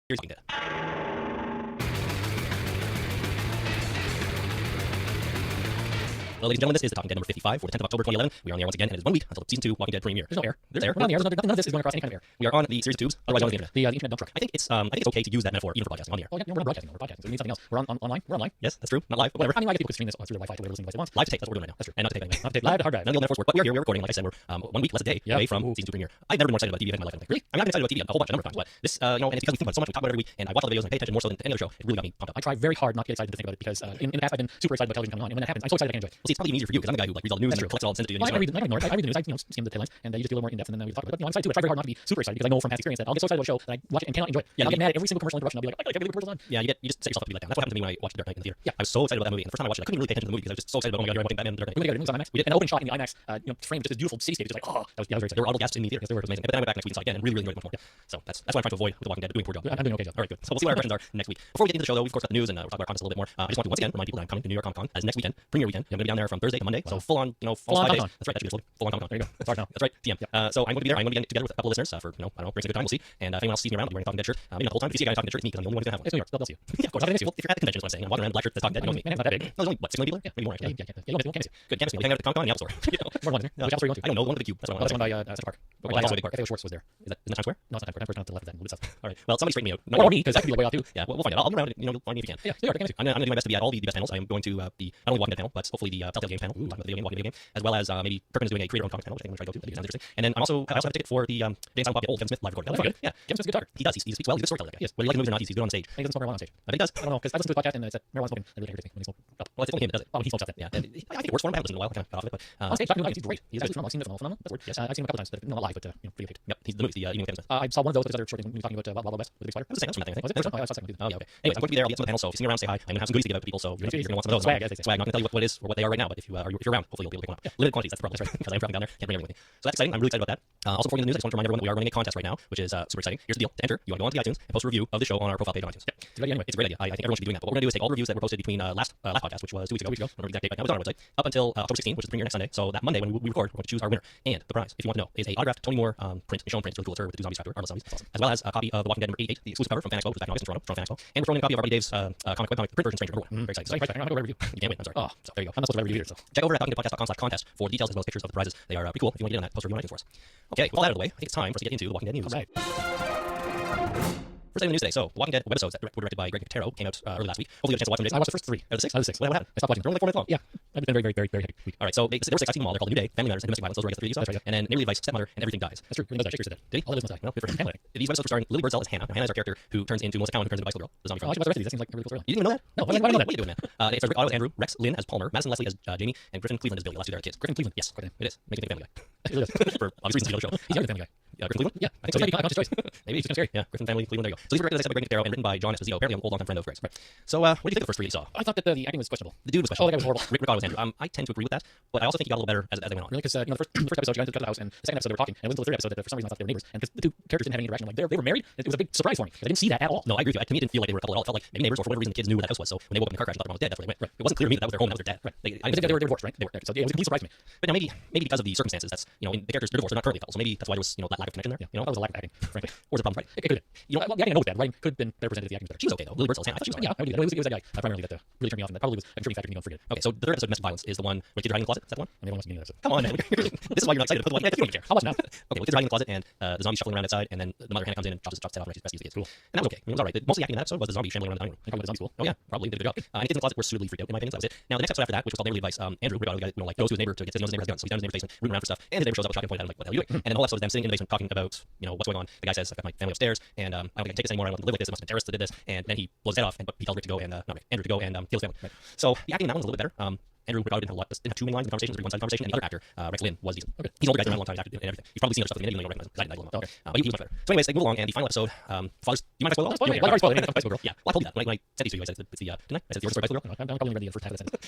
Here's what you did. Well, ladies and gentlemen, this is The Talking Dead number 55 for the 10th of October 2011. We are on the air once again, and it is 1 week until Season 2 Walking Dead premiere. There's no air. There's air. We're not on the air. None of this is going across any kind of air. We are on the series of tubes, otherwise known as the internet. The internet dump truck. I think it's okay to use that metaphor even for podcasting on the air. Well, yeah, we're not broadcasting. We're broadcasting. So we need something else. We're online. We're online. Yes, that's true. Not live, but whatever. I mean, I guess people could stream this through their Wi-Fi to whatever listening device they want. Live to tape, that's what we're doing right now. That's true. And not to tape anyway. Not to tape. Live to hard drive. None of the old metaphors work, but we are here, we're recording, like I said, we're 1 week, less a day away from Season 2 premiere. I've never been more excited about TV event in my life, I think. Really? I mean, I've been excited about TV a whole bunch, a number of times, but this, and it's because we think about it so much, we talk about it every week, and I watch all the videos and I pay attention more so than any other show. It really got me pumped up. I try very hard not to get excited to think about it because in the past I've been super excited about television coming on, and when that happens, I'm so excited I can't enjoy it. Well, see, it's probably even easier for you because I'm the guy who like reads all the news and collects it all and sends it to you. Well, I don't ignore it. I read the news. I skim the headlines, and you just do a little more in depth, and then we talk about it. But I'm excited too. I try very hard not to be super excited because I know from past experience that I'll get so excited about a show that I watch it and cannot enjoy it. Yeah, I'll get mad at every single commercial interruption. I'll be like, I can't believe the commercial's on. Yeah, you just set yourself up to be let down. That's what happened to me when I watched The Dark Knight in the theater. Yeah. I was so excited about that movie, and the first time I watched it, I couldn't really pay attention to the movie because I was just so excited about, oh my god, you're watching Batman and The Dark Knight. We did it. It was on IMAX. We did an opening shot in the IMAX, framed just this beautiful cityscape. Just like, oh, that was very exciting. There were audible gasps in the theater. Yes, there were. It was amazing. But then I went back next week and saw it again and really enjoyed it much more. Yeah. So that's what I'm trying to avoid with The Walking Dead, doing a poor job. I'm doing okay, Joe. All right, good. So we'll see what our impressions are next week. Before we get into the show, though, we've of course got the news and we'll talk about our contest a little bit more. I just want to once again remind people that I'm coming to New York Comic Con as next weekend, premiere weekend. I'm going to be down there from Thursday to Monday, so full on, full on 5 days. Comic-Con. That's right. That should be full on Comic Con. There you go. It's hard now. That's right. TM. So I'm going to be there. I'm going to be getting together with a couple of listeners for, I don't know, bring some good time. We'll see. And if anyone else sees me around, I'll be wearing a Talking Dead shirt. Maybe not the whole time. If you see a guy in a Talking Dead shirt, it's me because I'm the only one who's going to have one. It's New York. They'll see you. Yeah, of course. Well, Well, if you're at the convention, is what I'm saying. I'm walking around in a black shirt that's Talking Dead. You know me. Man, it's not that big. No, there's only, what, 6 million people there? Yeah, maybe more. Actually. Yeah. You can't see it. Good. Can't miss me. Hang out at the Comic Con and the Apple Store. More than one, isn't it? Which Apple Store you went to? I don't know. The one with the cube. That's what I Oh, that's want. the one by Central Park. Why is it so big park? Cafe Schwartz was there. Isn't that Times Square? No, it's not Times Square. Times Square, not to the left of that. Little south. All right. Well, somebody straighten me out. Or me, because that could be a way out too. Yeah, we'll find out. I'll move around. Find me if you can. Yeah, New York. I can't see. I'm gonna do my best to be at all the best panels. I'm going to the not only Walking Dead panel, but hopefully the Telltale Games panel, talking about the Walking Dead game, as well as maybe Kirkman is doing a creator-owned comics panel, which I think I'm going to try to go to. That sounds interesting. And then I also have a ticket for the Day and Silent Bob Get Old Kevin Smith live recording. That's good. Yeah, Kevin Smith's a good talker. he does. He speaks well. He's a good storyteller. Yes. Whether you like the movies or not, he's good on stage. And he doesn't smoke marijuana on stage. I think he does. I don't know, because I listened to his podcast and it said marijuana smoking. That really irritates me when he smokes up. Well, it's only him that does it. Oh, when he smokes up then. Yeah, and I think it works for him. I haven't listened in a while. I kind of got off of it, but On stage, talking to him, he's great. He's I've seen him phenomenal. That's weird. Yes, I've seen him a couple times, but not live, but pretty good. yep, he's the movies, the Evening with Kevin Smith. I saw one of those because other short when we were talking about Wild Wild West with the big spider. That's the same. That's from that thing, I think. Was it? Oh, I saw second. Oh, yeah, okay. Anyways, I'm going to be there. I'll get some of the panel, so if you see me around, say hi. I'm going to have some goodies to give out to people, so you're going to want some of those. Swag, as they say. Swag. I'm not going to tell you what it is or what they are right now, but if you're around, hopefully you'll be able to pick one up. Limited quantities, that's the problem. That's right, because I'm traveling down there, can't bring everything with me. So that's exciting. I'm really excited about that. Also, before we get into the news, I just want to remind everyone that we are running a contest right now, which is super exciting. Here's the deal. To enter, you want to go onto the iTunes and post a review of the show on our profile page on iTunes. It's a good idea anyway. It's a great idea. I think everyone should be doing that. But what we're going to do is take all the reviews that were posted between last podcast, which was 2 weeks ago. I don't remember the exact date right now, but it's on our website, up until October 16, which is the premiere next Sunday. So that Monday when we record, we're going to choose our winner. And the prize, if you want to know, is a autographed Tony Moore print, Michonne print, really cool. It's her with the 2 zombies chapter, Artless Zombies, awesome. As well as a copy of The Walking Dead number 88, the exclusive cover from Fan Expo, which was back in August in Toronto, from Fan Expo. And we're throwing in a copy of our buddy Dave's comic webcomic, the print version, Stranger number 1. Very excited. Sorry, I'm not going to review. You can't win. I'm sorry. Oh, so there you go. I'm not supposed to review either, so. Check over at talkingdeadpodcast.com/contest for details as well as pictures of the prizes. They are pretty cool if you want to get on that. Post a review on iTunes for us. Okay, with all that out of the way, I think it's time for us to get into The Walking Dead news. All right. First thing in the news today. So, The Walking Dead webisodes that were directed by Greg Nicotero came out early last week. Hopefully you had a chance to watch them. I watched the first 3. Out of the 6? Out of the 6. What happened? I stopped watching. They're only like 4 minutes long. Yeah. I've been very happy week. All right, so there were 6. I've seen them all. They're called A New Day, Family Matters, and Domestic Violence. Those were, I guess, the 3 you saw. That's right, yeah. And then Neighborly Advice, Stepmother, and Everything Dies. That's true. When he does die. Shakespeare said Did he? All lives must die. Well, good for him. Hamlet. These webisodes were starring Lily Birdsell as Hannah. Now, Hannah is our character who turns into Melissa Cowan, who turns into Bicycle Girl, the zombie Oh, from. I should watch the rest of these. That seems like a really cool story. You didn't even know that? No, why do I know that? What are you doing, man? It stars Rick Otto as Andrew, Rex Lynn as Palmer, Madison Leslie as Jamie, and Griffin Cleveland as Billy. The last 2 are kids. Griffin Cleveland. Yes, Quite a name. it is. Makes me think of Family Guy. It really does. For obvious reasons, you know the show. He's younger than Family Guy. Griffin Cleveland? Yeah, I think so. Maybe conscious choice. Maybe It's scary. Yeah, Griffin Family Cleveland. There you go. So these were directed by Greg Nicotero and written by John Esposito, apparently a long-time friend of Greg's. Right. So, what do you think of the first 3 you saw? I thought that the acting was questionable. The dude was Oh, questionable. that guy was horrible. Rick Otto was Andrew. I tend to agree with that, but I also think he got a little better as they went on. Really, because the first episode, you got into the house, and the second episode they were talking, and it wasn't until the third episode that for some reason I thought they were neighbors, and because the 2 characters didn't have any interaction, like they were married. It was a big surprise for me. I didn't see that at all. No, I agree with you. To me, it didn't feel like they were a couple at all. It felt like maybe neighbors, or for whatever reason, the kids knew where that house was. So when they woke up in the car crash and thought their mom was dead, that's where they went. Right. It wasn't clear to me that that was their home, that was their dad. Right. I They were divorced, right? They were. So yeah, it was a complete surprise to me. But now maybe because of the circumstances, that's in the characters they're divorced, they're not currently a couple. So maybe that's why there was that lack of connection there. Yeah, that was a lack of acting, frankly. Or was a problem, right? It could have been. Well, the acting I know was bad. Writing could have been better presented if the acting was better. She was okay though. Lily Birdsell, I thought she was Yeah, I would do that. It was that guy primarily that really turned me off, and that probably was a contributing factor to me going forget. Okay, so the 3rd episode, Domestic Violence, is the one where kids are hiding in the closet. Is that the one? I mean, everyone wants to get into that. Come on, man. This is why you're not excited. Put the one. You don't even care. How much now? Okay, well, kids are hiding in the closet, and the zombies shuffling around outside, and then the mother Hannah comes in and chops his head off and rescues the kids. Cool. And that was okay. I mean, it was all right. Most of the acting in that episode was the zombie shambling around the dining room. And probably the zombie school. Oh yeah, probably did a good job. And the kids in the closet were suitably freaked out, in my opinion. So that was it. Now the next episode after that, which was called Neighborly Advice, Andrew, Rick Otto, the guy, goes to his neighbor to get to know his neighbor has guns. So he's down in his neighbor's basement, rooting around for stuff, and his neighbor shows up with a shotgun pointed at him, like, what the hell are you doing? And then the whole episode is them sitting in the basement talking about what's going on. The guy says, I've got my family upstairs, and I don't think I can take this anymore. I don't want to live like this. It must have been terrorists that did this. And then he blows his head off, but he tells Rick to go and not Rick, Andrew to go and kill his family. Right. So the acting in that one's a little bit better. Andrew Rick Otto didn't have too many lines in the conversation. It was a one-sided conversation, and the other actor, Rex Lynn, was decent. Okay. He's an older guy, been around a long time, he's acted in everything. You've probably seen other stuff at the end, even though you don't recognize him, because I didn't like him. Okay. But he was much better. So anyways, they move along, and the final episode, Fathers. Do you mind if I spoil it all? Spoil it. Why spoil it? Bicycle Girl. Yeah, well, I told you that when I sent these to you. I said it's the didn't I? I said the origin story of Bicycle Girl. I'm probably ready the first half of the sentence.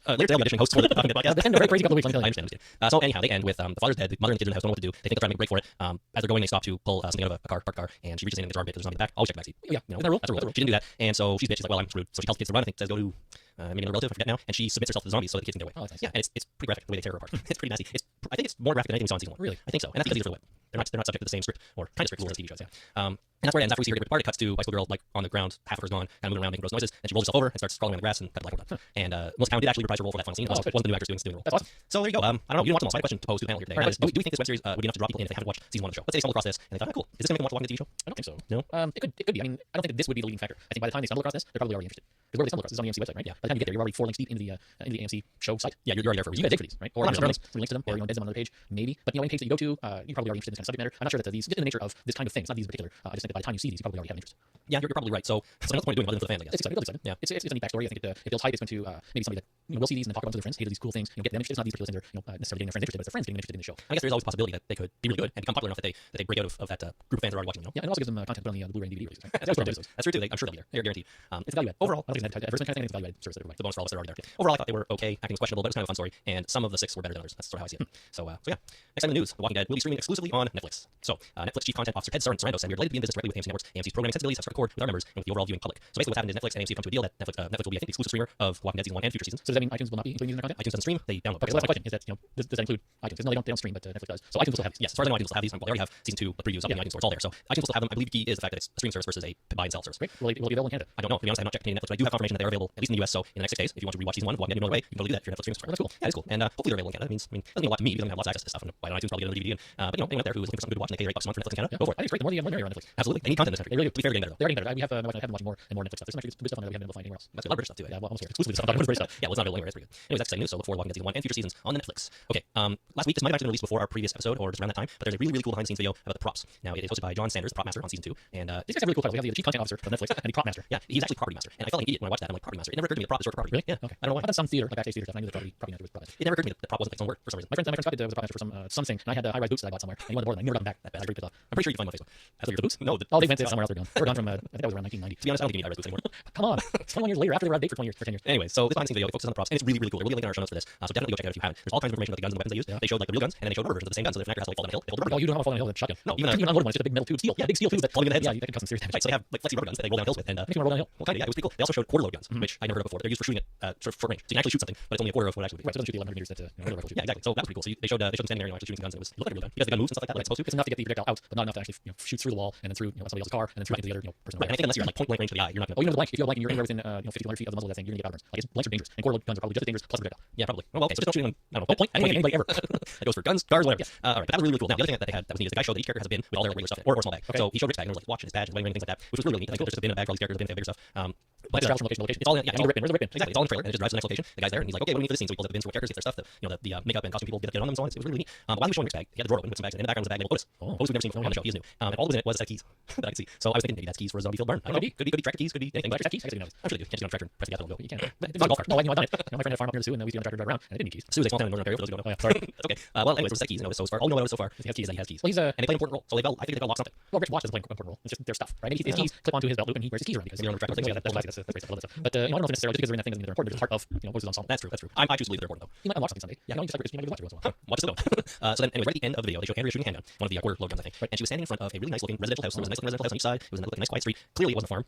Later today, I'll be auditioning host for the Talking Dead podcast. The end of a very crazy couple of weeks. I understand. So anyhow, they end with the father's dead, the mother and the kids in the house don't know what to do. They think they'll try to make a break for it. As they're going, they stop to pull something out of a parked car, and she reaches in and gets her arm bit because there's nothing in the back. I'll check the backseat. Yeah, isn't that a rule? That's a rule. She didn't do that, and so she's bitchy. She's like, well, I'm screwed. So she tells the kids to run. I think says go to maybe another relative, I forget now, and she submits herself to the zombies so that the kids can get away. Oh, that's nice. Yeah, and it's pretty graphic the way they tear her apart. It's pretty nasty. I think it's more graphic than anything we saw in season 1. Really? I think so, and that's because these are for the web. They're not subject to the same script or kind of strict rules as TV shows. Yeah. And that's where it ends. After we see her get ripped apart, it cuts to Bicycle Girl like on the ground, half of her's gone, kind of moving around, making gross noises, and she rolls herself over and starts crawling on the grass and cut black done. And Melissa Town did actually reprise her role for that final scene. It wasn't the new actress doing the role. That's awesome. So there you go. I don't know. You didn't watch them all, so I had a question to pose to the panel here today. Right, And that is, do we think this web series would be enough to draw people in if they haven't watched season 1 of the show? Let's say they stumbled across this and they thought, oh, cool, is this going to make them watch the TV show? I don't think so. No? It could be. I mean, I don't think that this would be the leading factor. I think by the time they stumble across this, they're probably already interested. Because where they stumble across this is on the AMC website, right? Yeah. By the time you get there, you're already 4 links deep into the AMC show site. Yeah, you're already there for a You reason. guys dig for these, right? Or Well, just I'm links to them, or dead them on another page, maybe. But any page that you go to, you're probably already interested in this kind of subject matter. I'm not sure that these, just in the nature of this kind of thing, it's not these in particular. I just think that by the time you see these, you probably already have an interest. Yeah, you're probably right. So what's the point of doing other than for the fans, I guess? It's exciting. It's exciting. Yeah. It's a neat backstory. I think it feels hype. It's going to maybe somebody that will see these and talk about them to their friends. Hey, these cool things. Get them interested. It's not these particular things they're necessarily getting their friends interested, but it's their friends getting interested in the show. I guess there's always a possibility that they could be really good and become popular enough that they break out of that group of fans that are already watching them. Yeah, and it also gives them content to put on the Blu-ray and DVD releases. Right? That's true too. I'm sure they'll be there. They're guaranteed. It's value add. Overall, I don't think it's an advertisement kind of thing. It's value add service that everybody. The bonus for all of us that are already there. Overall, I thought they were okay. Acting was questionable, but it was kind of a fun story. And some of the 6 were better than others. That's sort of how I see it. So yeah. Next time in the news, The Walking Dead will be streaming exclusively on Netflix. So Netflix Chief Content Officer Ted Sarandos said we are delighted to be in business directly with AMC Networks. AMC's programming sensibilities have struck a chord with our members and with the overall viewing public. So basically, what's happened is Netflix and AMC have come to a deal that Netflix will be, I think, the exclusive streamer of Walking Dead season 1 and future seasons. So does that mean iTunes will not be including these in their content? iTunes doesn't stream; they download. Okay, so that's my question. Is that does that include iTunes? Because no, they don't stream, but Netflix does. So iTunes will still have these. Yes, as far as I know, iTunes will have these. Well, they already have season 2 previews up in the iTunes store. It's all there. So iTunes will still have them. I believe the key is the fact that it's a stream service versus a buy and sell service. Great. Will it be available in Canada? I don't know. To be honest, I have not checked Canadian Netflix, but I do have confirmation that they're available at least in the US. So in the next 6 days, if you want to rewatch season 1 of Walking Dead in another way, you can totally do that if you're a Netflix streaming subscriber. That's cool. Yeah, it's cool. And hopefully they're available in Canada. It doesn't mean a lot to me because I don't have lots of access to stuff. And buy it on iTunes, probably get another DVD. But anyone out there who is looking for something good to watch and they pay $8 a month for Netflix in Canada, go for it. I think it's great. The more the merrier on Netflix. Absolutely. They need content in this country. They really do. To be fair, they're getting better though. They're getting better. We have my wife and I have been watching more and more Netflix stuff. There's some actually good stuff on there that we haven't been able to find anywhere else. That's a lot of British stuff too. Yeah, well, almost here. Exclusively stuff. I'm talking about British stuff. Yeah, well, it's not available anywhere. It's pretty good. Anyways, that's exciting news. So look forward to Walking Dead season 1 and future seasons on the Netflix. Okay. Last week, this might have actually been released before our previous episode or just around that time, but there's a really cool behind the scenes video about the props. Now, it is hosted by John Sanders, prop master on season 2, and these guys have really cool titles. We have the Chief Content Officer of Netflix and the Prop Master. Yeah, he's actually property master, and I felt like an idiot when I watched that. I'm like, property master. It never occurred to me that prop is short for property. Really? Yeah. Okay. I don't know why. I've done some theater, like backstage theater stuff. and I knew that property master was prop master. It never occurred to me that prop wasn't its own word for some reason. My friend Scott was a prop master for something, and I had high-rise boots that I bought somewhere, and he wanted more, and I never got them back. That bad. I was pretty pissed off. I'm pretty sure you can find them on Facebook. Absolutely, the boots? No. Oh, they went somewhere else. They're gone. They were gone from I think that was around 1990. To be honest, I don't think you need high-res boots anymore. Come on, it's 21 years later after they were out of date for 20 years, for 10 years. Anyway, so this behind the scenes video, it focuses on the props, and it's really cool. They're really linking our show notes for this, so definitely go check it out if you haven't. There's all kinds of information about the guns and the weapons they used. Yeah. They showed like the real guns, and then they showed rubber versions of the same guns. So if an actor has to like fall down a hill, they hold the rubber Oh, gun. you don't know how to fall down a hill with a shotgun. No, even even an unloaded one, it's just a big metal tube, steel. Yeah, big steel tubes that Falling in the head. Yeah, you can cause some serious damage. Right, so they have like flexi rubber guns that they roll down hills with, and Makes me want to roll down a hill. well, kind of, yeah, it was pretty cool. They also showed quarter load guns, which I never heard of before. They're used for shooting at sort of short range. So you can actually shoot something, but it's only a quarter of what it actually would be. Right, so it doesn't shoot the 1100 meters that real rifles shoot. Yeah, exactly. So that was pretty cool. So they showed them standing there and actually shooting the guns, and it looked like a real gun because the gun moves and stuff like that, like it's supposed to. It's enough to get the projectile out, but not enough to actually shoot through the wall and then through somebody else's car and then through into the other person. Right, and I think unless you're at like point blank range to the eye, you're not going to. Oh, you know the blank. If you have a blank and you're anywhere within 50 to 100 feet of the muzzle of that thing, you're gonna get powder burns. Like blanks are dangerous, and quarter load guns are probably just as dangerous plus a projectile. Yeah, probably. Well, okay, so just don't shoot on, I don't know, Point anybody ever. That goes for guns, cars, whatever. Yes. All right, but that was really cool. Now, the other thing that they had that was neat is the guy showed that each character has a bin with all their regular stuff in, or a small bag. Okay. So he showed Rick's bag, and there was like watch and his badge and wedding ring and things like that, which was really neat. Like, there's just a bin in a bag for all these characters, a bin for bigger stuff. But it travels from location to location. It's all in, yeah, I need the Rickman. Where's the Rickman? Exactly, it's all in the trailer, and it just drives to the next location. The guy's there, and he's like, okay, what do we need for this scene? So he pulls out the bins for what characters get their stuff, the makeup and costume people get on them and so on. It was really neat. But while he was showing Rick's bag, he had the drawer open with some bags, and in the background was a bag labeled Otis. Oh. Otis we've never seen before on the show. He's new. And all that was in it was a set of keys that I could see. So I was thinking maybe that's keys for a zombie field burn. I don't know. Could be tracker keys, could be anything. Like keys? I guess you know. I'm sure they do. Can't just go on a tractor and press the gas pedal and go. You can't. It's not a golf cart. No, I've done it. My friend had a farm up near the zoo, and we used to go on a tractor and drive around, and it didn't need keys. Sue is a small town in Northern Ontario, for those who don't know. Oh, yeah, sorry. That's okay. Well, anyways, it was a set of keys, and so far, all we know about it so far He has keys. is that he has keys. Well, he's And they play an important role. So I think they've got to lock something. Well, Rick's watch doesn't play an important role. It's just their stuff, right? Maybe his keys clip onto his belt loop, and he wears his keys around because Maybe on the tractor. yeah, that's classic. That's great stuff. I love that stuff. But I don't know if necessarily just because they're in that thing doesn't mean they're important. They're just part of Otis's ensemble. That's true. I choose to believe they're important though. You might unlock something someday. Yeah, no, you just like you might watch it once in a while. Watch this though. So then, anyway, right at the end of the video, they showed Andrea shooting a handgun, one of the quarter load guns, I think. Right. And she was standing in front of a really nice looking residential house. There was a nice looking residential house on each side. It was a nice quiet street. Clearly, it wasn't a farm.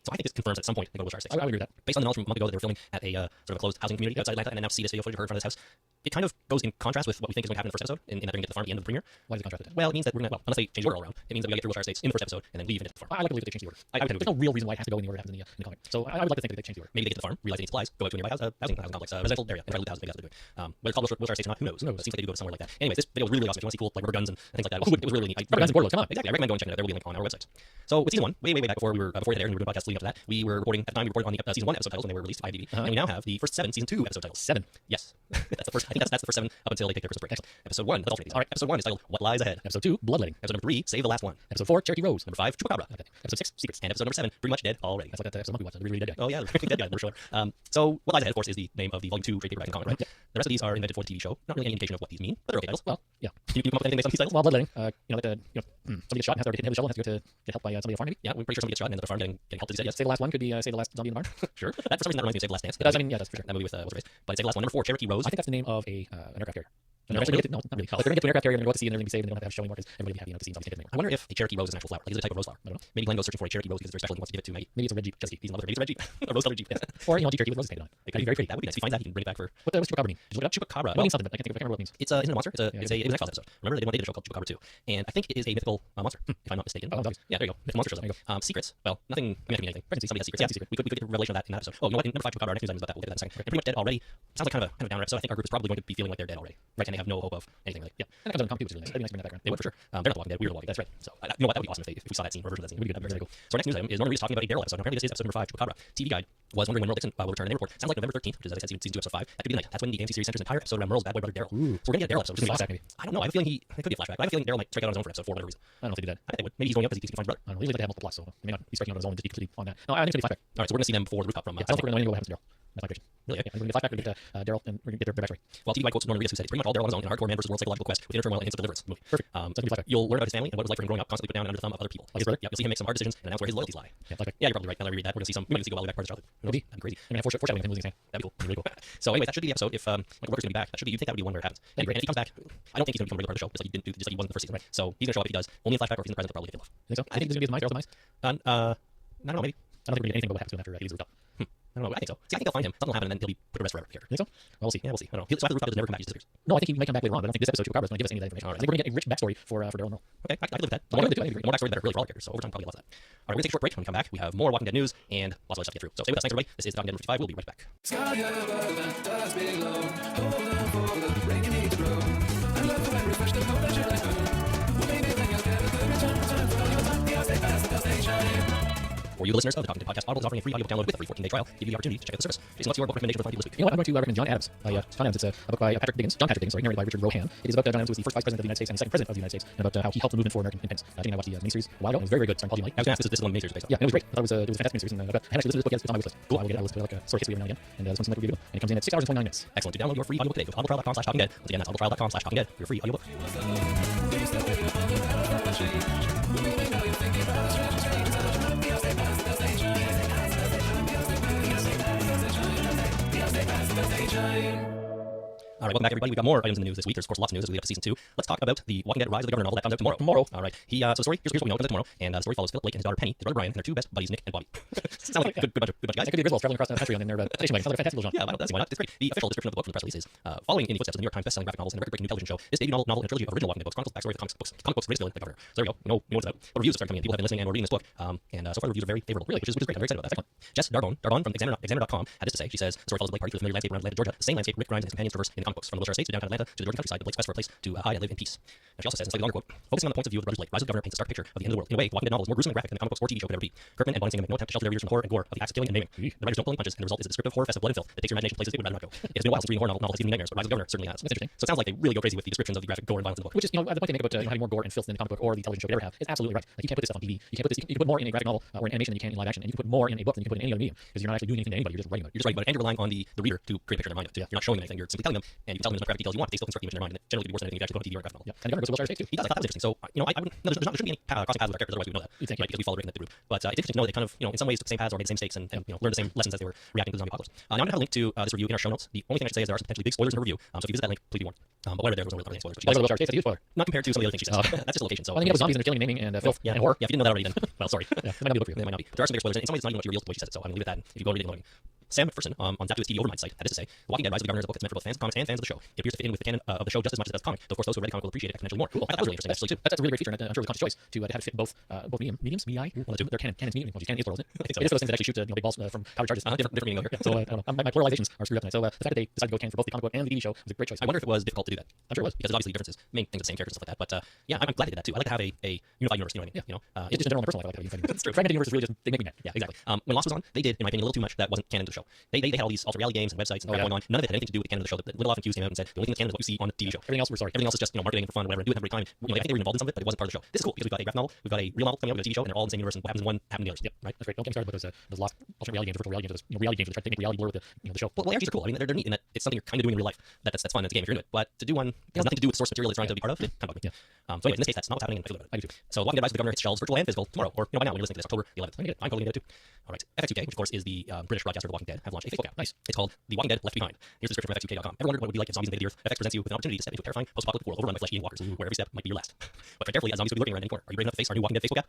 So I think this confirms at some point they go to Wilshire Estates. I would agree with that. Based on the knowledge from a month ago that they were filming at a sort of a closed housing community outside Atlanta, and then now see this video footage of her in front of this house. It kind of goes in contrast with what we think is going to happen in the first episode, in that they're going to get to the farm at the end of the premiere. Why does it contrast with that? Well, it means that we're going to, unless they change the order all around, it means that we get through Wilshire Estates in the first episode and then leave and get to the farm. I like to believe that they change the order. I would There's no real reason why it has to go in the order it happens in the comic. So I would like to think that they change the order. Maybe they get to the farm, realize they need supplies, go out to a nearby housing complex, residential area, and try to loot the house. Maybe that's what they're doing. Whether it's called Wilshire Estates or not, who knows? It seems like they do go somewhere like that. Anyways, this video was really awesome. If you want to see cool like rubber guns and things like that, it was really neat. Rubber guns and quarter loads, come on. Exactly. I recommend going and checking it out. There will be a link on our website. So with season 1, way back before we were there, and we were doing podcasts leading up to that, we were reporting at the time we reported on the season 1 episode titles when they were released to IMDb, and we now have the first 7 season 2 episode titles. 7. Yes, that's the first. I think that's the first 7 up until they take their Christmas break. Excellent. Episode 1. Let's alternate these. All right. Episode 1 is titled "What Lies Ahead." Episode 2, Bloodletting. Episode number 3, Save the Last One. Episode 4, Cherokee Rose. Number 5, Chupacabra. Okay. Episode 6, Secrets. And episode number 7, Pretty Much Dead Already. That's like that episode of Monkey Watch, the really dead guy. Oh yeah, the dead guy, for sure. So What Lies Ahead, of course, is the name of the volume 2 trade paperback in comic, right? Yeah. The rest of these are invented for the TV show. Not really any indication of what these mean, but they're okay titles. Well, yeah. Can you come up with anything based on these titles? Well, Bloodletting, somebody gets shot and has to hit the shovel, has to go to get help by somebody at the farm, maybe. Yeah, we're pretty sure somebody gets shot and ends up at the farm getting help, as you said. Yes. Say the last one could be Say the Last Zombie in the Barn. Sure. That for some reason that reminds me of Save the Last Dance. It does. I mean, yeah, that's for sure. That movie with what's her face. But Save the Last One. Number 4, Cherokee Rose. I think that's the name of an aircraft carrier. And eventually no, not really. Like they're gonna get to an aircraft carrier, they're gonna go out to sea, and they're gonna be saved, and they don't have to have showing more because everybody will be happy, because the scene's obviously I wonder if a Cherokee rose is an actual flower. Like, is it a type of rose flower? I don't know. Maybe Glenn goes searching for a Cherokee rose because it's very special and he wants to give it to Maggie. Maybe it's a red Jeep. Just he's in love with her. Maybe it's a red Jeep. A rose-colored Jeep. Yes. Or, Jeep Cherokee with roses painted on it. Like, that'd be very pretty. That would be nice. If he finds that, he can bring it back for. What's Chupacabra mean? Did you look it up? Chupacabra. Well, it means something, but I can't remember what it means. It's isn't it a monster? It was an X-Files episode. Remember they did a show called Chupacabra 2, and I think it is a mythical monster, if I'm not mistaken. Oh, yeah, there you go. Mythical monster shows up. There you Secrets. Well, nothing. I mean, anything. Pregnancy. Somebody has secrets. Yeah, Yeah, secret. we could get a revelation of that in that episode. Oh, you know what? In number 5 Chupacabra, our next news item is about that. We'll get to that in a second. They're pretty much dead already. Sounds like kind of a downer episode. I think our group is probably going to be feeling like they're dead already. Right, and they have no hope of anything really. Yeah, And that comes on comic, which is really nice. That'd be nice to bring that background. they would for sure. They're not the Walking Dead. We're the Walking Dead. That's right. So you know what? That would be awesome if we saw that scene or version of that scene. That'd be That'd be very cool. So our next news item is Norman Reedus talking about a Daryl episode. Apparently this is episode number 5, Chupacabra. TV Guide was wondering when Merle Dixon will return. And they report sounds like November 13th, which is as I said, season 2, episode 5. That could be the night. That's when the AMC series centers an entire episode around Merle's bad boy brother Daryl. Ooh. So we're gonna get a Daryl episode. Which is Flashback, awesome. maybe. I don't know. I have a feeling it could be a flashback. But I have a feeling Daryl might strike out on his own for an episode for whatever reason. I don't know if they did that. I think they would. Maybe he's going up because he can find his brother. I don't know. Usually they have multiple plots, so he may not be striking out on his own and just be completely on that. No, I think it's gonna be flashback. All right, so we're gonna see them before the rooftop from. Yeah, I don't think we're gonna know what happens to Daryl. That's my prediction. Really? Yeah, we're gonna get flashback. We're gonna get Daryl, and we're gonna get their backstory. Well, TV Guide quotes Norman Reedus, who said, "It's pretty much all Daryl on his own in a hardcore man versus world psychological quest with inner turmoil and hints of deliverance." Movie. Perfect. So it's gonna be flashback. you'll learn about his family and what it was like for him growing up, constantly put down and under the thumb of other people. Like his brother? Yeah, you'll see him make some hard decisions and announce where his loyalties lie. Yeah, flashback. Yeah, you're probably right. Now that I read that, we're gonna see some. We might see go all the way back part of his childhood. Maybe. That'd be crazy. I'm gonna have foreshadowing of him losing his hand. That'd be cool. Really cool. So anyway, that should be the episode. If Michael Rooker's gonna be back, that should be. You think that would be one where it happens. And if he comes back, I don't think he's gonna become a regular part of the show, just like he didn't do, just like he wasn't the first season. Right. So he's gonna show up if he does. Only in flashback, or if he's in the present, they'll probably get killed off. Think so? I think this is gonna be his demise. Daryl's demise. I don't know. Maybe. I don't think we're gonna get anything about what happens to him after he leaves the rooftop. I don't know. I think so. See, I think they'll find him. Something will happen, and then he'll be put to rest forever. Here. Think so? Well, we'll see. Yeah, we'll see. I don't know. So after the rooftop, he'll never come back. He just disappears. No, I think he might come back later on, but I don't think this episode Chupacabra is gonna give us any of that information. All right. I think we're gonna get a rich backstory for Daryl and Merle. Okay, I can live with that. The more they do, I think The more backstory, the better, really, for all the characters. So over time, probably a lot of that. All right, we're gonna take a short break. When we come back, we have more Walking Dead news and lots of other stuff to get through. So stay with us. Thanks, everybody. This is Talking Dead number 55. We'll be right back. Sky above and dust below. Hold on for the rain you need to blow. I love the way refresh the cold that you like. Well, maybe when you're scared, the return for your time. Yeah, stay fast until they shine. For you listeners of the Talking Dead podcast, Audible is offering a free audiobook download with a free 14-day trial. Give you the opportunity to check out the service. Jason, what's your book recommendation for the this week? You know what? I'm going to recommend John Adams by John Adams. It's a book by John Patrick Dickens, narrated by Richard Rohan. It is about John Adams, who was the first vice president of the United States and the second president of the United States, and about how he helped the movement for American independence. I think I watched the miniseries a while ago. It was very, very good. Starring Paul Giamatti. I was going to ask, this is one of the major based on. Yeah, it was great. I thought it was a fantastic miniseries, and I actually listened to this book. Yes, it's on my wish list. Cool. I will listen to like a sort of history every now and again, and this one's like a review, and it comes in at 6 hours and 29 minutes. Excellent. To download your free audiobook today, go to audibletrial.com/talkingdead. Once again, that's audibletrial.com/talkingdead for your free audiobook. All right, welcome back, everybody. We've got more items in the news this week. There's, of course, lots of news as we lead up to season 2. Let's talk about the Walking Dead Rise of the Governor novel that comes out tomorrow. All right. So the story, here's what we know, it comes out tomorrow. And the story follows Philip Blake and his daughter Penny, his brother Brian, and their two best buddies, Nick and Bobby. Sounds like a good bunch of guys. That could be Griswolds traveling across the country on their station wagon. Sounds like a fantastic little genre. Yeah, that's why not. It's great. The official description of the book from the press release is following in the footsteps of the New York Times bestselling graphic novels and a record-breaking new television show. This debut novel in a trilogy of original Walking Dead books chronicles the backstory of the comic books greatest villain, the Governor. So there we go. You know what's about. But reviews have started coming in. People have been listening and we're reading this book. And so far the reviews are very favorable, really, which is great. I'm very excited about that. Jess Darbone from Examiner.com had this to say. She says the story follows Blake party through the familiar landscape around Atlanta, Georgia, the same landscape Rick Grimes and his companions traverse in the comic books, from the Wilshire Estates to downtown Atlanta to the Georgia countryside, to Blake's quest for a place to hide and live in peace. And she also says, in a slightly longer quote, focusing on the points of view of the brothers Blake, Rise of the Governor paints a stark picture of the end of the world. In a way, the Walking Dead novel is more gruesome and graphic than the comic books or TV show could ever be. Kirkman and Boningsing make no attempt to shelter their readers from the horror and gore of the acts of killing and maiming. The writers don't pull any punches, and the result is a descriptive horror fest of blood and filth that takes your imagination to places they would rather not go. It has been a while since reading a horror novel has given me nightmares, but Rise of the Governor certainly has. That's interesting. So it sounds like they really go crazy with the descriptions of the graphic gore and violence in the book. Which is, the point they make about having more gore and filth than the comic book or the television show could ever have is absolutely right. Like, you can't put this stuff on TV. You can't put this. You can put more in a graphic novel or in animation than you can in live action, and you can put more in a book than you can put in any other medium because you're not actually doing anything to anybody. You're just writing about it. You're just writing about it, and you're relying on the reader to create a picture in their mind. Yeah. You're not showing them anything. You're simply telling them, and you can tell them as much graphic details you want. They still construct the image in their mind, and it generally can be worse than anything you actually put on TV or a graphic novel. Yeah, and the Governor goes to Wilshire Estates too. He does. I thought that was interesting. So I would. No, there shouldn't be any crossing paths with our characters, otherwise we would know that. You'd think, right? Because we follow Rick and the group. But it's interesting to know they kind of, in some ways took the same paths or made the same mistakes and learned the same lessons as they were reacting to the zombie apocalypse. Now I'm going to have a link to this review in our show notes. The only thing I should say is there are some potentially big spoilers in the review. So if you visit that link, please be warned. But whatever, there was no really spoilers. Like Wilshire Estates, that's a huge spoiler. Not compared to some of the other things she says. That's just a location. So I think it was zombies and they're killing and maiming and filth and horror. Yeah, if you didn't know that already, then well, sorry. Yeah, that might not be a book for you. They might not be. There are some bigger spoilers, and in some ways it's not even what she reveals the way she says it. So I'm going to leave it at that. If you go read it and loading. Sam McPherson on Zapdos TV Overmind site had this to say: The Walking Dead Rise of the Governor is a book that's meant for both fans of comics and fans of the show. It appears to fit in with the canon of the show just as much as it does the comic. Though of course those who read the comic will appreciate it exponentially more. Cool. I thought that was really interesting actually too. That's a really great feature, and I'm sure it was a conscious choice to have it fit both mediums. One of the two. They're canon's medium. Canon is plural, isn't it? I think so. It is for those things that actually shoot big balls from powder charges. Different meaning over here. So I don't know. My pluralizations are screwed up tonight. So the fact that they decided to go canon for both the comic book and the TV show was a great choice. I wonder if it was difficult to do that. I'm sure it was, because obviously the differences, main things, the same characters and stuff like that. But yeah, I'm glad they did that too. I like to have a unified universe. You know what I mean? Yeah. It's just in general in personal life. I like that. That's true. Fragmented universe is really just they make me mad. Yeah, exactly. When Lost was on, they did, in my opinion, a little too much that wasn't canon to the show. They had all these alternate reality games and websites and stuff going on. None of it had anything to do with the canon of the show. The Lindelof and Hughes came out and said the only thing that's canon is what you see on the TV show. Everything else we're sorry. Everything else is just marketing for fun, whatever, and do it every time. I think they were involved in some of it, but it wasn't part of the show. This is cool because we've got a graphic novel, we've got a real novel coming out, we've got a TV show, and they're all in the same universe, and what happens in one happens in the others. Yep, right. That's great. Don't get me started with those lost alternate reality games, virtual reality games, reality games that try to make reality blur with the show. Well, ARGs are cool. I mean, they're neat in that it's something you're kind of doing in real life. That's fun as a game if you're into it. But to do one that has nothing to do with the source material it's trying to be part of, it kind of bugged me. Yeah. So anyway, in this case, that's not what's happening, and I feel about it. I do too. So Walking Dead Rise of the Governor hits shelves, virtual and physical, tomorrow, or by now when you're listening to this, October the 11th. I'm totally going to do. All right. FX UK, which of course is the British broadcaster of The Walking Dead, have launched a Facebook app. Nice. It's called The Walking Dead Left Behind. Here's the description from FXUK.com. Ever wondered what it would be like if zombies invaded the Earth? FX presents you with an opportunity to step into a terrifying post-apocalyptic world overrun by flesh-eating walkers, where every step might be your last. But tread carefully, as zombies could be lurking around any corner. Are you brave enough to face our new Walking Dead Facebook app?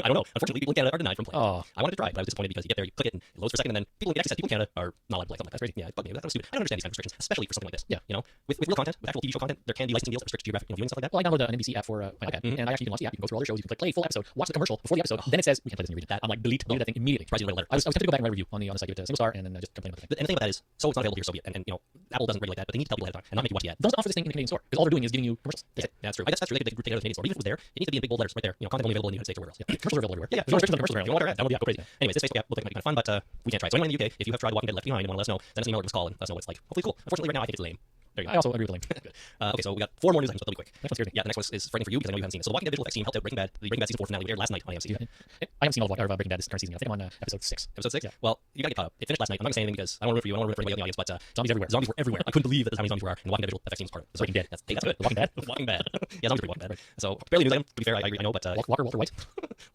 I don't know. Unfortunately, people in Canada are denied from playing. Oh. I wanted to try, but I was disappointed because you get there, you click it, and it loads for a second, and then people in the access people in Canada are not allowed to play something like that. That's crazy. Yeah, it bugged me. That was stupid. I don't understand these kind of restrictions, especially for something like this. Yeah. You know, with real content, with actual TV show content, there can be licensing deals that restrict geographic viewing and stuff like that. Well, I downloaded an NBC app for my iPad, and I actually can watch the app. You can go through all their shows. You can click play full episode, watch the commercial before the episode. Then it says we can't play this in your region. I'm like delete that thing immediately. Surprised you didn't write a letter. I was tempted to go back and write a review on the site, give it a single star, and then just complain about the thing. And the thing about that is, so it's not available here, so be it. And you know, Apple doesn't regulate that, but they need to tell people ahead of time and not make you watch the ad. Don't offer this thing in the Canadian store because all they're doing is giving you commercials. Yeah, that's true. I guess that's true. They could take it out of the Canadian store. Even if it was there, it needs to be in big bold letters right there. You know, content only available in the United States or wherever else. Yeah, commercials are available everywhere. Yeah, There's no restrictions on commercials around. You want our ad? Download the app. Go crazy. Anyways, this Facebook app looks like it might be kind of fun, but we can't try it. So anyone in the UK, if you have tried Walking Dead Left Behind and want to let us know, send us an email or give us a call and let us know what it's like. Hopefully cool. Unfortunately, right now I think it's lame. There you I go. also agree with the link. Good. Okay, so we got 4 more news items, but they'll be quick. Next one scares me. Yeah, the next one is frightening for you because I know you haven't seen it. So the Walking Dead visual effects team helped out Breaking Bad. The Breaking Bad season 4 finale aired last night on AMC. I haven't seen all of Breaking Bad this current season yet. I think I'm on episode 6. Episode 6? Yeah. Well, you gotta get caught up. It finished last night. I'm not gonna say anything because I don't want to root for you. I don't want to root for anybody in the audience, but Zombies everywhere. zombies were everywhere. I couldn't believe that how many zombies were, and the Walking Dead visual effects team was part of it. So, Breaking Dead. That's good. The Walking Dead? Walking Bad. Yeah, zombies are Walking Bad. So barely news item. To be fair, I agree. I know, but Walter White.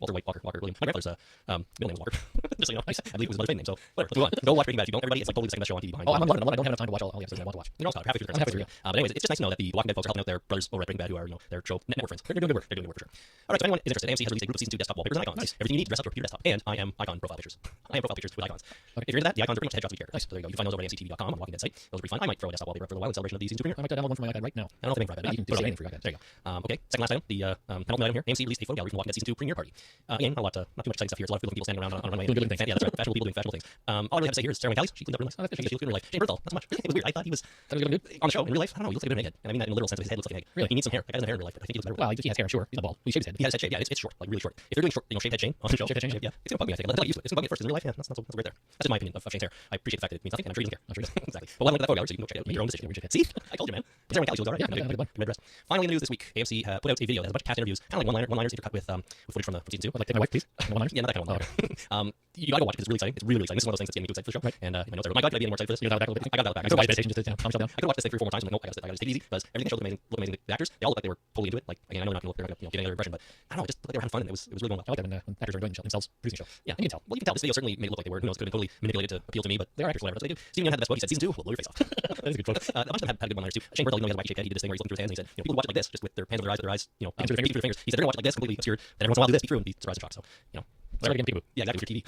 Walter William. My grandfather's middle name was Walker. Just so you know, I believe it was his name. So whatever. Let's move on. Go watch Breaking Bad. If you don't, everybody, it's like totally the second best show on TV behind. Oh, I'm loving it. I don't have enough time to watch all the episodes I want to watch. You're also halfway through the I'm halfway through. But anyways, it's just nice to know that the Walking Dead folks are helping out their brothers over at Breaking Bad, who are, you know, their show network friends. They're doing good work. They're doing good work for sure. All right, so if anyone is interested, AMC has released a group of season 2 desktop wallpapers and icons. Nice. Everything you need to dress up your computer desktop. And I am icon profile pictures. I am profile pictures with icons. Okay. If you're into that, the icons are pretty much headshots of each character. Nice. So there you go. You can find those over at AMCTV.com on the Walking Dead site. Those are pretty fun. I might throw a desktop wallpaper for a little while in celebration of the season 2 premiere. I might download one from my iPad right now. I don't know if I think You can do anything for your iPad. There you go. Okay, second last item, the penultimate item here. AMC released a photo gallery from the Walking Dead season 2 premiere party. Again, not too much exciting stuff here. It's a lot of people standing around on a runway. Doing good things. Yeah, that's right. Fashionable people doing fashionable things. All I really have to say here is Sarah McCallies. She cleaned up really nice. Oh, that's She looked good in real life. Shane Bernthal, not so much. It was weird. I thought he was That was good. on the show in real life. I don't know. He looks like a bit of an egghead. And I mean that in a literal sense. His head looks like an egg. Really? He needs some hair. That guy doesn't have hair in real life, but I think he looks better. Well, he has hair, sure. He's not bald. He shaves his head. He has head shape. Yeah, it's short, like really short. If they're doing short, you know, shaved head Shane on the show, Shaved head Shane, yeah, it's gonna bug me. I think until I use it. It's gonna bug me at first. 'Cause in real life, yeah, that's right there. That's just my opinion of Shane's hair. I appreciate the fact that it means nothing, and I'm sure he doesn't care. I'm sure he does. Exactly. But we'll have a link to that photo gallery so you can go check it out. Make your own decision. See, I told you, man. Sarah McCallies was all right. Yeah, good one. Red dress. Finally, in the news this week, AMC put out a video that has a bunch of cast interviews, kind of like one-liners intercut with footage from season 2. Like, take my wife, please. One-liners? Yeah, not that kind of one. You gotta go watch it. It's really exciting. It's really, really exciting. This is one of those things that's getting me too excited for the show. Right. And my notes are, my God, can I be any more excited for this? You got that back a little bit? I got that back. I could watch meditation just to calm yourself down. I could watch this thing 3 or 4 more times. I'm like, nope, I gotta take it easy because everything they showed looked amazing. The actors, they all looked like they were totally into it. Like, again, I know they're not gonna get any other impression, but I don't know, it just looked like they were having fun and it was really going well. I like that when actors are enjoying themselves producing a show. Yeah, you can tell. Well, you can tell this video certainly made it look like they were. Who knows? Could have been totally manipulated to appeal to me, but They are actors. whatever. That's what they do. Stephen Young had the best quote. He said, "Season 2 will blow your face off." That is a good quote. A bunch of them had good one-liners too. Shane Bernthal, you know, he has a wacky shaped head. He did this thing where he's looking through his hands and he said, you know, people watch it like this, just with their hands over their eyes, you know, Through through their fingers. He said they're gonna watch it like this, completely obscured. Then every once in a while do this, be true, and be surprised and shocked. So, you know. Sorry, getting peekaboo. Yeah, exactly. For TV.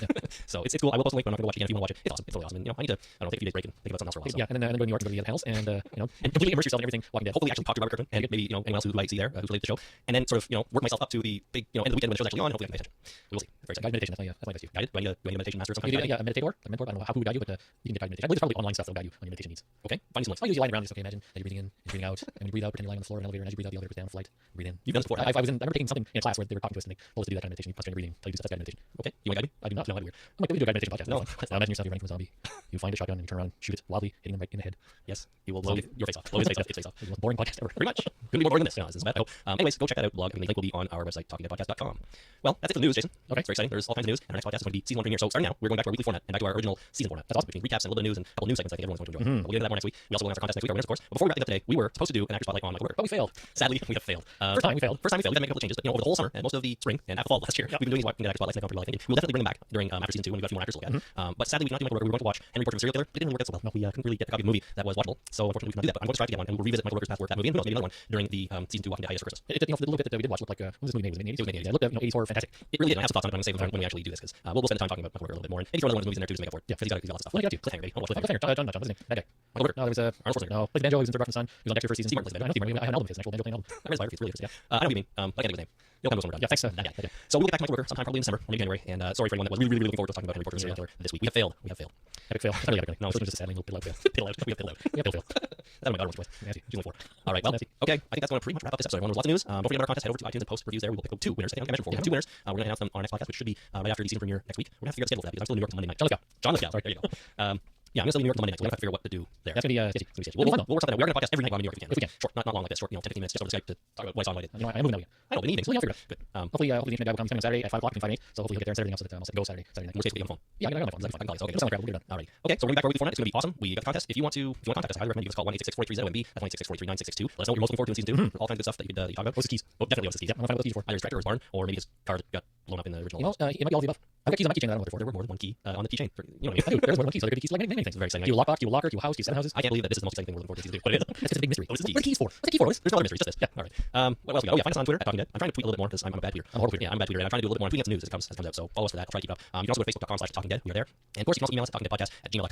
So it's cool. I will post a link, but I'm not gonna watch it again if you want to watch it. It's awesome. It's really awesome. And, you know, I need to, I don't know, take a few days break and think about something else for a while. So. Yeah, and then go to New York and go to the other panels and, you know, and completely immerse yourself in everything Walking Dead. Hopefully actually talk to Robert Kirkman and maybe, you know, anyone else who I see there who's related to the show. And then sort of, you know, work myself up to the big, you know, end of the weekend when the show's actually on. Hopefully I can pay attention. We will see. Very Guided meditation, that's my best view. Guided? Do I need a meditation master or something? You need a meditator, a mentor. I don't know how who would guide you, but you can get guided meditation. I believe there's probably online stuff that'll guide you on your meditation needs. Okay, find some links. I usually lying around, just okay, imagine that you're breathing in and breathing out, and when you breathe out, pretend you're lying on the floor of an elevator, and as you breathe out, the elevator goes down, flight, breathe in. You've done this before. I remember taking something in a class where they were talking to us and they told us to do that kind of meditation. You concentrate on your breathing, tell you to do stuff, guided meditation. Okay, you want to guide me? I do not. No, that'd be weird. I'm like, we do a guided meditation podcast. No. Imagine yourself, you're running from a zombie. You find a shotgun and you turn around, shoot it wildly, hitting them right in the head. Yes, you will blow your face off. Blow his face off. His face off. It's the most boring podcast ever. Pretty much. Couldn't be more boring than this. No, this is bad. Oh, anyways, go check that out. Blog. I mean, the link will be on our website, talkingdeadpodcast.com. Well, that's it for the news, Jason. Okay. It's very exciting. There's all kinds of news, and our next podcast is going to be season 1 premiere. So starting now, we're going back to our weekly format and back to our original season format. That's awesome. Between recaps and a little bit of news and a couple of news segments I think everyone's going to enjoy. But we'll get into that more next week. We also will have our contest next week, our winners, of course. But before we wrap things up today, we were supposed to do an actor spotlight on Michael Rooker. But we failed. Sadly, we have failed. First time we failed. We had to make a couple of changes, but you know, over the whole summer and most of the spring and half the fall last year, we've been doing these actor spotlights and they've gone pretty well, I think. We'll definitely bring them back during after season 2 when we've got a few more actors to look at. But sadly, we did not do Michael Rooker. We were going to watch Henry Portrait of a Serial Killer, but it didn't work out so well. No, we couldn't really get a copy of the movie that was watchable. So unfortunately, we could not do that. But I'm going to try to get one and we'll revisit Michael Rooker's path work that movie and who knows, maybe another one during the season 2 Walking Dead hiatus for Christmas. You know, the little bit that we did watch looked like, what was this movie made? Was it in the 80s? It was made in the 80s. Yeah, it looked, you know, 80s horror, fantastic. It really did. I have some thoughts on it, but I'm going to save them when we actually do this because we'll spend the time talking about Michael Rooker a little bit more. And maybe throw other movies in there too to make up for it. Yeah, because he's got lots of stuff. What do you got to? Cliffhanger, baby. Oh, what's Cliffhanger. John, what's his name? That guy. Michael Rooker. No, there was Arnold Schwarzenegger. no, Blake Banjo, he was in Dark Sun. He was on Dexter first season. Steve Martin plays I know Steve Martin. I have an album of his, an actual Banjo playing album. I read his biography. It's really interesting. Yeah. I know what you mean. But I can't think of his name. You'll come to us when we're done. Yeah, thanks. That guy. So we'll get back to Michael Rooker sometime probably in December or maybe January. And sorry for anyone that was really looking forward to talking about Henry Portrait of a Serial Killer this week. We have failed. We have failed. Epic fail. It's not really epic. No, it's just a sad little fail. Pill out. We have pilled out. We have fail. That's my God, once. Nasty. She's only 4. All right, well, Nasty. okay. I think that's going to pretty much wrap up this episode. Everyone, there's lots of news. Don't forget about our contest. Head over to iTunes and post reviews there. We will pick out 2 winners. I think I mentioned before. We have 2 winners. We're going to announce them on our next podcast, which should be right after the season premiere next week. We're going to have to figure out the schedule for that because I'm still in New York on Monday night. John Lithgow. John Lithgow. Sorry, there you go. Yeah, I'm gonna leave New York until Monday night. So we have to figure out what to do there. That's gonna be It's gonna be sketchy. We'll work something out. We are gonna podcast every night while I'm in New York if we can. If we can. Short, not long like this. Short, 10, 15 minutes just over Skype to talk about what I saw and what I did. You know, I'm moving that weekend. I don't know, but meetings. Well, yeah, I'll figure it out. Good. Hopefully, the internet guy will come coming on Saturday at 5 o'clock between 5 and 8. So hopefully he'll get there Saturday night so that I'll go Saturday night. Worst case, we'll be on the phone. Yeah, I got it on my phone. I can call you. Okay, It'll sound like crap. We'll get it done. alrighty. Okay, so we're gonna be back for week 4 night. It's gonna be awesome. We got the contest. If you want to contact us, I highly recommend you just call 1-866-433-ZOMB. That's 1-866-433-9662. Let us know what you're most looking forward to in season 2. All kinds of good stuff that you could talk about. What's the keys? Oh, definitely what's the keys. Yeah, I'm gonna find out what the keys are for. Either his tractor or his barn, or maybe his car got blown up in the original. You know, it might be all of the above. I've got keys on my keychain that I don't know what they're for. There were more than one key on the keychain. You know what I I mean? do. There's more than one key, so there could be keys for like many things. It's very exciting. Do you lockbox? Do you locker? Do you house? Do you 7 houses? I can't believe that this is the most exciting thing we're looking forward to season 2, but it is. That's just a big mystery. What is the What are keys for? What's the key for? There's no other mystery. It's just this. Yeah. All right. What else we got? Oh yeah, find us on Twitter at Talking Dead. I'm trying to tweet a little bit more because I'm a bad tweeter. I'm a horrible tweeter. Yeah, I'm a bad tweeter, and I'm trying to do a little bit more. I'm tweeting out the news as it comes out. So follow us for that. I'll try to keep up. You can also go to facebook.com/talkingdead. We are there. And of course, you can also email us at talkingdeadpodcast@gmail.com.